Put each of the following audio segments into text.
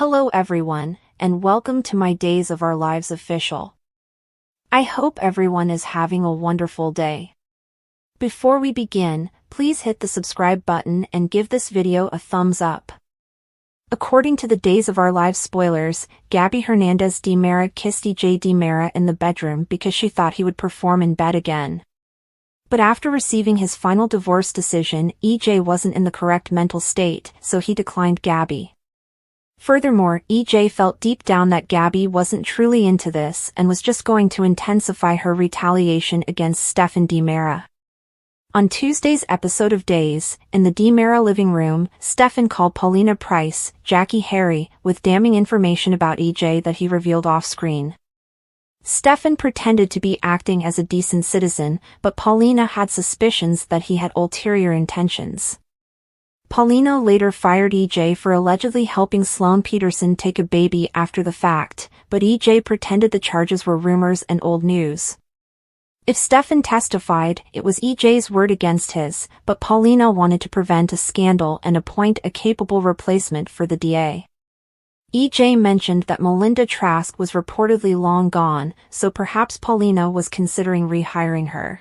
Hello everyone, and welcome to my Days of Our Lives official. I hope everyone is having a wonderful day. Before we begin, please hit the subscribe button and give this video a thumbs up. According to the Days of Our Lives spoilers, Gabi Hernandez de Mera kissed EJ de Mera in the bedroom because she thought he would perform in bed again. But after receiving his final divorce decision, EJ wasn't in the correct mental state, so he declined Gabi. Furthermore, EJ felt deep down that Gabi wasn't truly into this and was just going to intensify her retaliation against Stefan de Mera. On Tuesday's episode of Days, in the de Mera living room, Stefan called Paulina Price, Jackie Harry, with damning information about EJ that he revealed off-screen. Stefan pretended to be acting as a decent citizen, but Paulina had suspicions that he had ulterior intentions. Paulina later fired EJ for allegedly helping Sloane Peterson take a baby after the fact, but EJ pretended the charges were rumors and old news. If Stefan testified, it was EJ's word against his, but Paulina wanted to prevent a scandal and appoint a capable replacement for the DA. EJ mentioned that Melinda Trask was reportedly long gone, so perhaps Paulina was considering rehiring her.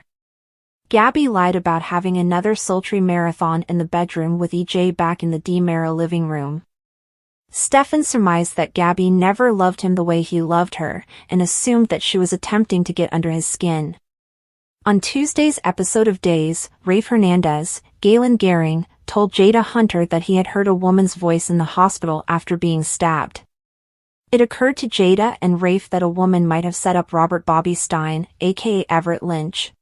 Gabi lied about having another sultry marathon in the bedroom with EJ back in the de Mera living room. Stefan surmised that Gabi never loved him the way he loved her, and assumed that she was attempting to get under his skin. On Tuesday's episode of Days, Rafe Hernandez, Galen Gehring, told Jada Hunter that he had heard a woman's voice in the hospital after being stabbed. It occurred to Jada and Rafe that a woman might have set up Robert Bobby Stein, aka Everett Lynch.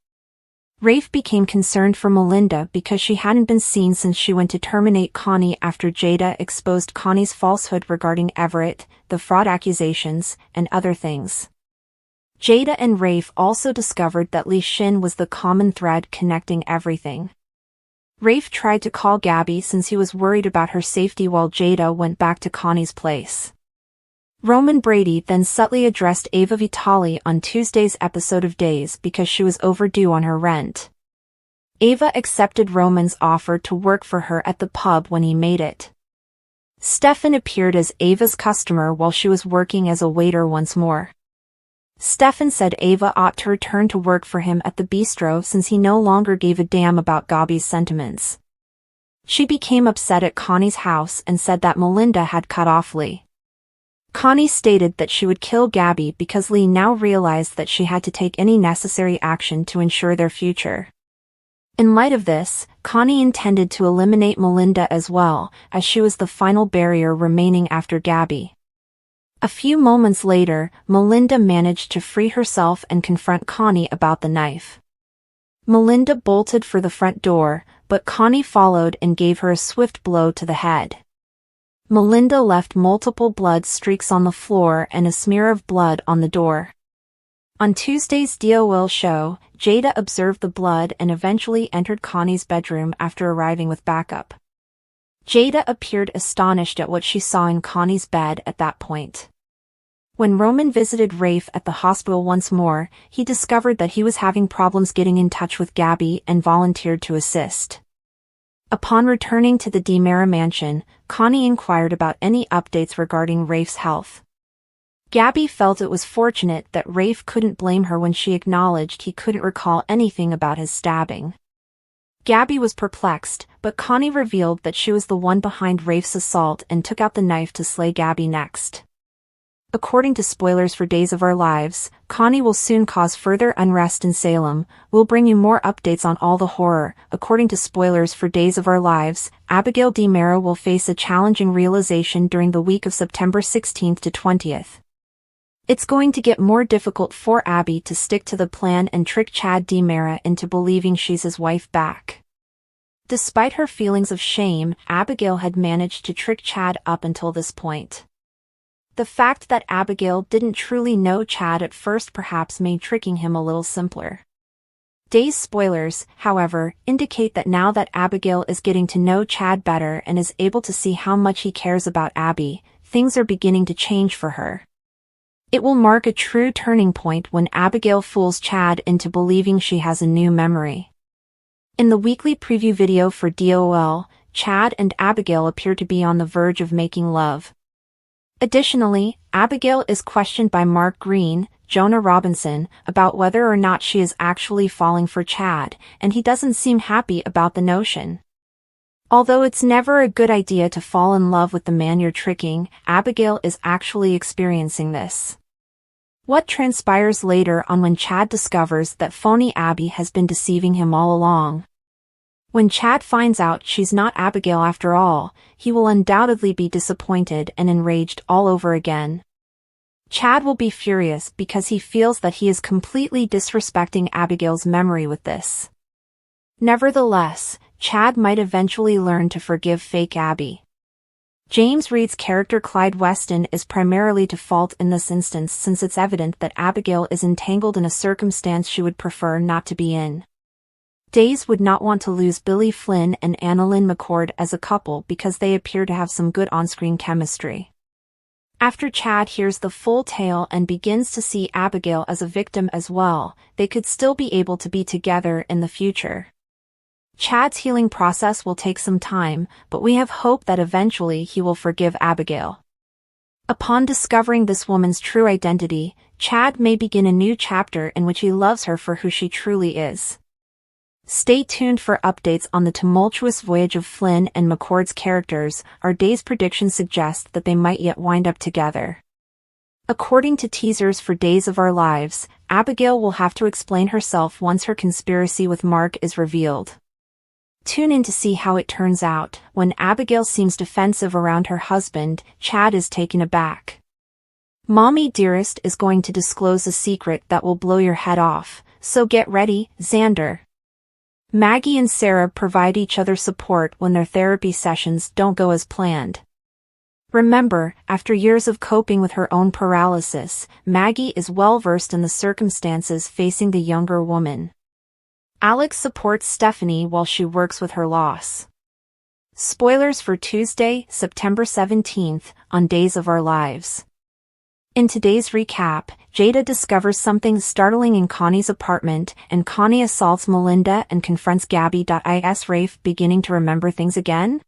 Rafe became concerned for Melinda because she hadn't been seen since she went to terminate Connie after Jada exposed Connie's falsehood regarding Everett, the fraud accusations, and other things. Jada and Rafe also discovered that Li Shin was the common thread connecting everything. Rafe tried to call Gabi since he was worried about her safety while Jada went back to Connie's place. Roman Brady then subtly addressed Ava Vitale on Tuesday's episode of Days because she was overdue on her rent. Ava accepted Roman's offer to work for her at the pub when he made it. Stefan appeared as Ava's customer while she was working as a waiter once more. Stefan said Ava ought to return to work for him at the bistro since he no longer gave a damn about Gabi's sentiments. She became upset at Connie's house and said that Melinda had cut off Lee. Connie stated that she would kill Gabi because Lee now realized that she had to take any necessary action to ensure their future. In light of this, Connie intended to eliminate Melinda as well, as she was the final barrier remaining after Gabi. A few moments later, Melinda managed to free herself and confront Connie about the knife. Melinda bolted for the front door, but Connie followed and gave her a swift blow to the head. Melinda left multiple blood streaks on the floor and a smear of blood on the door. On Tuesday's DOL show, Jada observed the blood and eventually entered Connie's bedroom after arriving with backup. Jada appeared astonished at what she saw in Connie's bed at that point. When Roman visited Rafe at the hospital once more, he discovered that he was having problems getting in touch with Gabi and volunteered to assist. Upon returning to the de Mera mansion, Connie inquired about any updates regarding Rafe's health. Gabi felt it was fortunate that Rafe couldn't blame her when she acknowledged he couldn't recall anything about his stabbing. Gabi was perplexed, but Connie revealed that she was the one behind Rafe's assault and took out the knife to slay Gabi next. According to spoilers for Days of Our Lives, Connie will soon cause further unrest in Salem. We'll bring you more updates on all the horror. According to spoilers for Days of Our Lives, Abigail de Mera will face a challenging realization during the week of September 16th to 20th. It's going to get more difficult for Abby to stick to the plan and trick Chad de Mera into believing she's his wife back. Despite her feelings of shame, Abigail had managed to trick Chad up until this point. The fact that Abigail didn't truly know Chad at first perhaps made tricking him a little simpler. Days spoilers, however, indicate that now that Abigail is getting to know Chad better and is able to see how much he cares about Abby, things are beginning to change for her. It will mark a true turning point when Abigail fools Chad into believing she has a new memory. In the weekly preview video for DOL, Chad and Abigail appear to be on the verge of making love. Additionally, Abigail is questioned by Mark Green, Jonah Robinson, about whether or not she is actually falling for Chad, and he doesn't seem happy about the notion. Although it's never a good idea to fall in love with the man you're tricking, Abigail is actually experiencing this. What transpires later on when Chad discovers that phony Abby has been deceiving him all along? When Chad finds out she's not Abigail after all, he will undoubtedly be disappointed and enraged all over again. Chad will be furious because he feels that he is completely disrespecting Abigail's memory with this. Nevertheless, Chad might eventually learn to forgive fake Abby. James Reed's character Clyde Weston is primarily to fault in this instance since it's evident that Abigail is entangled in a circumstance she would prefer not to be in. Days would not want to lose Billy Flynn and Annalyn McCord as a couple because they appear to have some good on-screen chemistry. After Chad hears the full tale and begins to see Abigail as a victim as well, they could still be able to be together in the future. Chad's healing process will take some time, but we have hope that eventually he will forgive Abigail. Upon discovering this woman's true identity, Chad may begin a new chapter in which he loves her for who she truly is. Stay tuned for updates on the tumultuous voyage of Flynn and McCord's characters. Our day's prediction suggests that they might yet wind up together. According to teasers for Days of Our Lives, Abigail will have to explain herself once her conspiracy with Mark is revealed. Tune in to see how it turns out. When Abigail seems defensive around her husband, Chad is taken aback. Mommy Dearest is going to disclose a secret that will blow your head off, so get ready, Xander. Maggie and Sarah provide each other support when their therapy sessions don't go as planned. Remember, after years of coping with her own paralysis, Maggie is well versed in the circumstances facing the younger woman. Alex supports Stephanie while she works with her loss. Spoilers for Tuesday, September 17th, on Days of Our Lives. In today's recap, Jada discovers something startling in Connie's apartment, and Connie assaults Melinda and confronts Gabi. Is Rafe beginning to remember things again?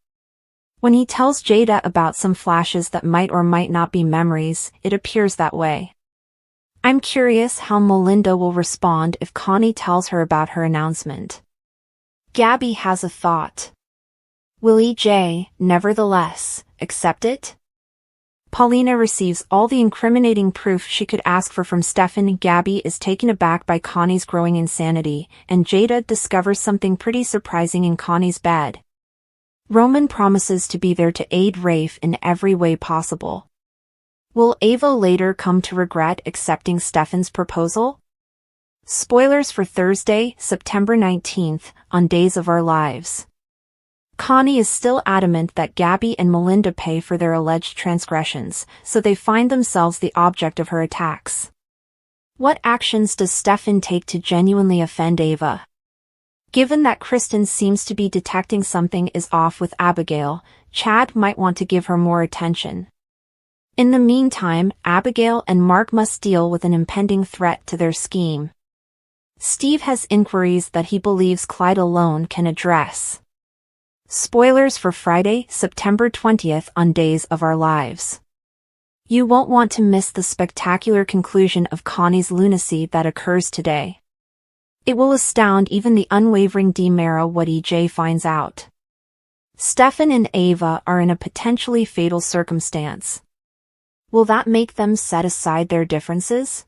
When he tells Jada about some flashes that might or might not be memories, it appears that way. I'm curious how Melinda will respond if Connie tells her about her announcement. Gabi has a thought. Will EJ, nevertheless, accept it? Paulina receives all the incriminating proof she could ask for from Stefan. Gabi is taken aback by Connie's growing insanity, and Jada discovers something pretty surprising in Connie's bed. Roman promises to be there to aid Rafe in every way possible. Will Ava later come to regret accepting Stefan's proposal? Spoilers for Thursday, September 19th, on Days of Our Lives. Connie is still adamant that Gabi and Melinda pay for their alleged transgressions, so they find themselves the object of her attacks. What actions does Stefan take to genuinely offend Ava? Given that Kristen seems to be detecting something is off with Abigail, Chad might want to give her more attention. In the meantime, Abigail and Mark must deal with an impending threat to their scheme. Steve has inquiries that he believes Clyde alone can address. Spoilers for Friday, September 20th on Days of Our Lives. You won't want to miss the spectacular conclusion of Connie's lunacy that occurs today. It will astound even the unwavering DiMera what EJ finds out. Stefan and Ava are in a potentially fatal circumstance. Will that make them set aside their differences?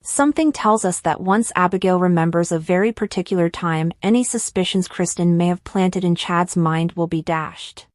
Something tells us that once Abigail remembers a very particular time, any suspicions Kristen may have planted in Chad's mind will be dashed.